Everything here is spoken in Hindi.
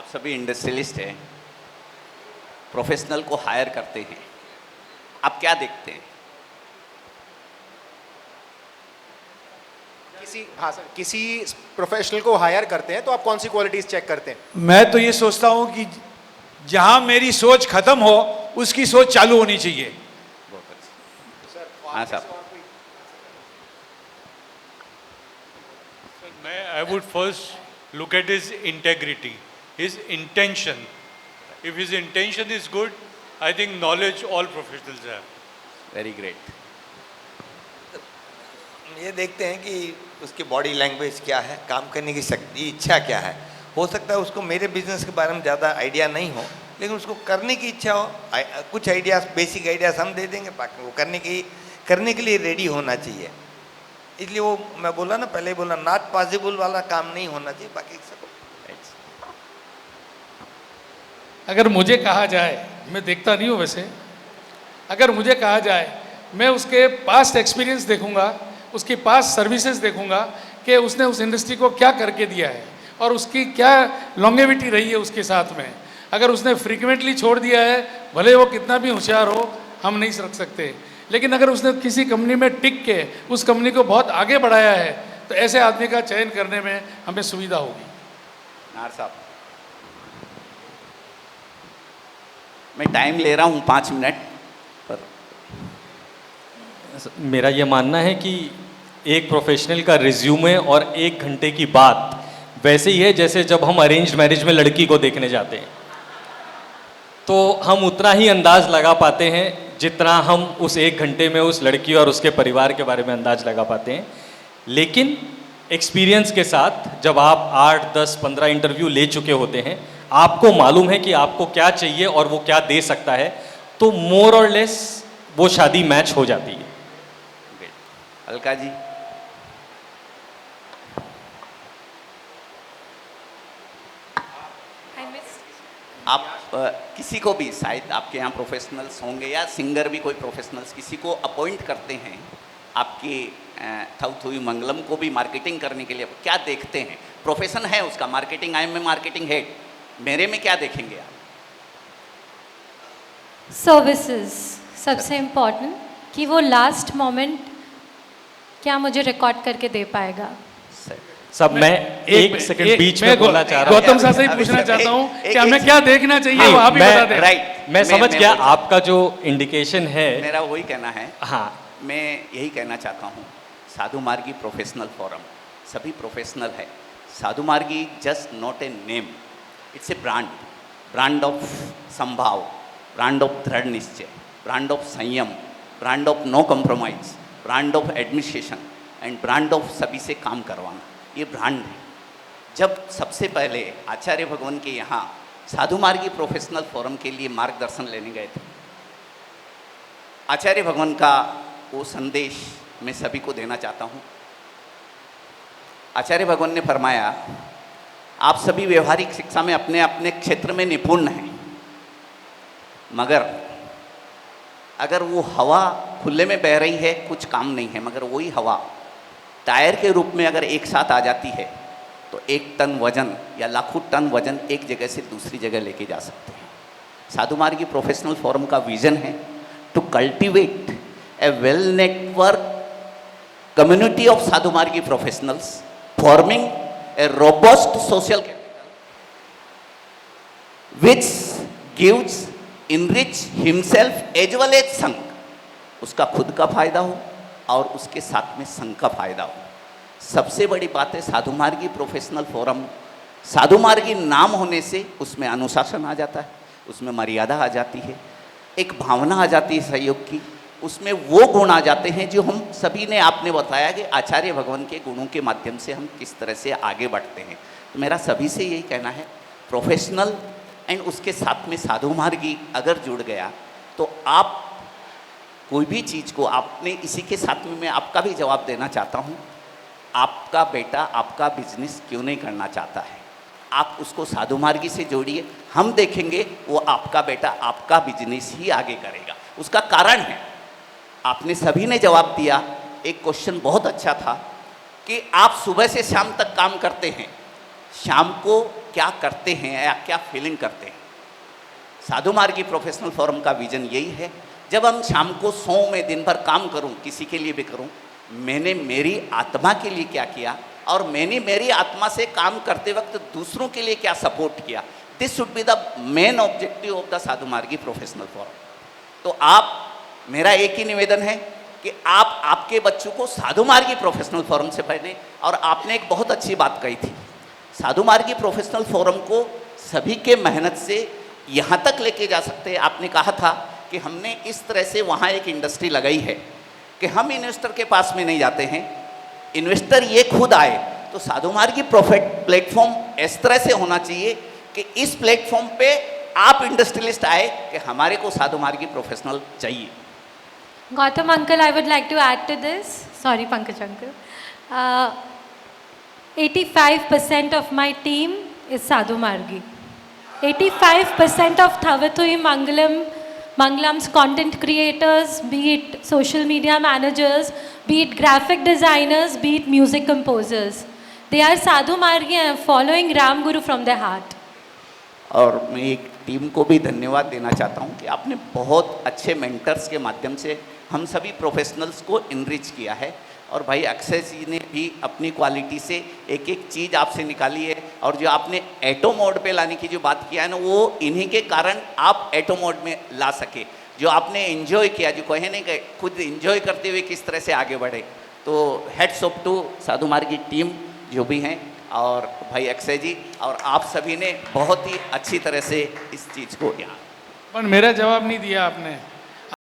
आप सभी इंडस्ट्रियलिस्ट हैं, प्रोफेशनल को हायर करते हैं, आप क्या देखते हैं? किसी प्रोफेशनल को हायर करते हैं तो आप कौन सी क्वालिटीज चेक करते हैं? मैं तो ये सोचता हूं कि जहां मेरी सोच खत्म हो उसकी सोच चालू होनी चाहिए। बहुत अच्छा। हाँ साहब। I would first look at his integrity, his intention. If his intention is good, I think knowledge all professionals have. Very great. ये देखते हैं कि उसकी बॉडी लैंग्वेज क्या है, काम करने की शक्ति, इच्छा क्या है। हो सकता है उसको मेरे बिजनेस के बारे में ज़्यादा आइडिया नहीं हो, लेकिन उसको करने की इच्छा हो। कुछ आइडियाज, बेसिक आइडियाज हम दे देंगे, बाकी वो करने के लिए रेडी होना चाहिए। इसलिए वो मैं बोला ना, पहले बोला, नॉट पॉसिबल वाला काम नहीं होना चाहिए, बाकी सब। अगर मुझे कहा जाए, मैं देखता नहीं हूँ वैसे, अगर मुझे कहा जाए मैं उसके पास्ट एक्सपीरियंस देखूंगा, उसकी पास्ट सर्विसेज देखूंगा कि उसने उस इंडस्ट्री को क्या करके दिया है और उसकी क्या लॉन्गेविटी रही है उसके साथ में। अगर उसने फ्रीक्वेंटली छोड़ दिया है, भले वो कितना भी होशियार हो, हम नहीं रख सकते, लेकिन अगर उसने किसी कंपनी में टिक के उस कंपनी को बहुत आगे बढ़ाया है तो ऐसे आदमी का चयन करने में हमें सुविधा होगी। नार साहब, मैं टाइम ले रहा हूँ 5 मिनट पर। मेरा ये मानना है कि एक प्रोफेशनल का रिज्यूमे और 1 घंटे की बात वैसे ही है जैसे जब हम अरेंज्ड मैरिज में लड़की को देखने जाते हैं, तो हम उतना ही अंदाज लगा पाते हैं जितना हम उस 1 घंटे में उस लड़की और उसके परिवार के बारे में अंदाज लगा पाते हैं। लेकिन एक्सपीरियंस के साथ जब आप 8, 10, 15 इंटरव्यू ले चुके होते हैं, आपको मालूम है कि आपको क्या चाहिए और वो क्या दे सकता है, तो मोर और लेस वो शादी मैच हो जाती है। अलका जी, आप किसी को भी, शायद आपके यहाँ प्रोफेशनल्स होंगे या सिंगर भी कोई प्रोफेशनल्स किसी को अपॉइंट करते हैं आपकी थुई मंगलम को भी मार्केटिंग करने के लिए, क्या देखते हैं? प्रोफेशन है उसका marketing, I am a marketing head, मेरे में क्या देखेंगे आप? सर्विसेज सबसे इम्पोर्टेंट, कि वो लास्ट मोमेंट क्या मुझे रिकॉर्ड करके दे पाएगा। सब मैं एक सेकंड बीच में बोलना चाह रहा हूँ। गौतम साहब से ही पूछना चाहता हूँ कि हमें क्या देखना चाहिए, वो आप ही बता दें। राइट, मैं समझ गया आपका जो इंडिकेशन है। मेरा वही कहना है। हाँ, मैं यही कहना चाहता हूँ, साधु मार्गी प्रोफेशनल फोरम सभी प्रोफेशनल है। Sadhu Margi just not a name, it's a brand, brand of संभाव, ब्रांड ऑफ दृढ़ निश्चय, ब्रांड ऑफ संयम, brand of no compromise, brand of administration and brand of सभी से काम करवाना, ये ब्रांड है। जब सबसे पहले आचार्य भगवान के यहाँ साधु मार्गी प्रोफेशनल फोरम के लिए मार्गदर्शन लेने गए थे, आचार्य भगवान का वो संदेश मैं सभी को देना चाहता हूँ। आचार्य भगवान ने फरमाया, आप सभी व्यवहारिक शिक्षा में अपने अपने क्षेत्र में निपुण हैं, मगर अगर वो हवा खुले में बह रही है कुछ काम नहीं है, मगर वही हवा टायर के रूप में अगर एक साथ आ जाती है तो 1 टन वजन या लाखों टन वजन एक जगह से दूसरी जगह लेके जा सकते हैं। साधु मार्गी प्रोफेशनल फोरम का विजन है to cultivate a well network community of Sadhu Margi professionals forming a robust social capital which gives enrich himself as well as Sangh, उसका खुद का फायदा हो और उसके साथ में संघ का फायदा हो। सबसे बड़ी बात है साधु मार्गी प्रोफेशनल फोरम, साधु मार्गी नाम होने से उसमें अनुशासन आ जाता है, उसमें मर्यादा आ जाती है, एक भावना आ जाती है सहयोग की, उसमें वो गुण आ जाते हैं जो हम सभी ने, आपने बताया कि आचार्य भगवान के गुणों के माध्यम से हम किस तरह से आगे बढ़ते हैं। तो मेरा सभी से यही कहना है, प्रोफेशनल एंड उसके साथ में साधु मार्गी अगर जुड़ गया तो आप कोई भी चीज़ को, आपने इसी के साथ में मैं आपका भी जवाब देना चाहता हूँ, आपका बेटा आपका बिजनेस क्यों नहीं करना चाहता है, आप उसको साधु मार्गी से जोड़िए, हम देखेंगे वो आपका बेटा आपका बिजनेस ही आगे करेगा। उसका कारण है, आपने सभी ने जवाब दिया। एक क्वेश्चन बहुत अच्छा था कि आप सुबह से शाम तक काम करते हैं, शाम को क्या करते हैं या क्या फीलिंग करते हैं। साधु मार्गी प्रोफेशनल फोरम का विजन यही है, जब हम शाम को 100 में दिन भर काम करूं, किसी के लिए भी करूं, मैंने मेरी आत्मा के लिए क्या किया और मैंने मेरी आत्मा से काम करते वक्त दूसरों के लिए क्या सपोर्ट किया। This should be the main objective of the Sadhu Margi professional forum. तो आप, मेरा एक ही निवेदन है कि आप आपके बच्चों को साधु मार्गी प्रोफेशनल फोरम से पढ़ें। और आपने एक बहुत अच्छी बात कही थी, साधु मार्गी प्रोफेशनल फोरम को सभी के मेहनत से यहाँ तक लेके जा सकते हैं। आपने कहा था कि हमने इस तरह से वहाँ एक इंडस्ट्री लगाई है कि हम इन्वेस्टर के पास में नहीं जाते हैं, इन्वेस्टर ये खुद आए। तो साधु मार्गी प्लेटफॉर्म इस तरह से होना चाहिए कि इस प्लेटफॉर्म पे आप इंडस्ट्रियलिस्ट आए कि हमारे को साधु मार्गी प्रोफेशनल चाहिए। Gautam uncle, I would like to add to this. Sorry, Pankaj uncle. 85% of my team is Sadhu Margi. 85% of Thavathui Mangalam's content creators, be it social media managers, be it graphic designers, be it music composers, they are Sadhu Margi and following Ram Guru from their heart. और मैं एक टीम को भी धन्यवाद देना चाहता हूं कि आपने बहुत अच्छे मेंटर्स के माध्यम से हम सभी प्रोफेशनल्स को इनरिच किया है। और भाई अक्षय जी ने भी अपनी क्वालिटी से एक एक चीज़ आपसे निकाली है। और जो आपने एटो मोड पे लाने की जो बात किया है ना, वो इन्हीं के कारण आप एटो मोड में ला सके। जो आपने एंजॉय किया, जो कहे नहीं कि खुद एंजॉय करते हुए किस तरह से आगे बढ़े। तो हेड्स ऑफ टू साधु मार्गी टीम जो भी हैं, और भाई अक्षय जी और आप सभी ने बहुत ही अच्छी तरह से इस चीज़ को यहाँ। पर मेरा जवाब नहीं दिया आपने।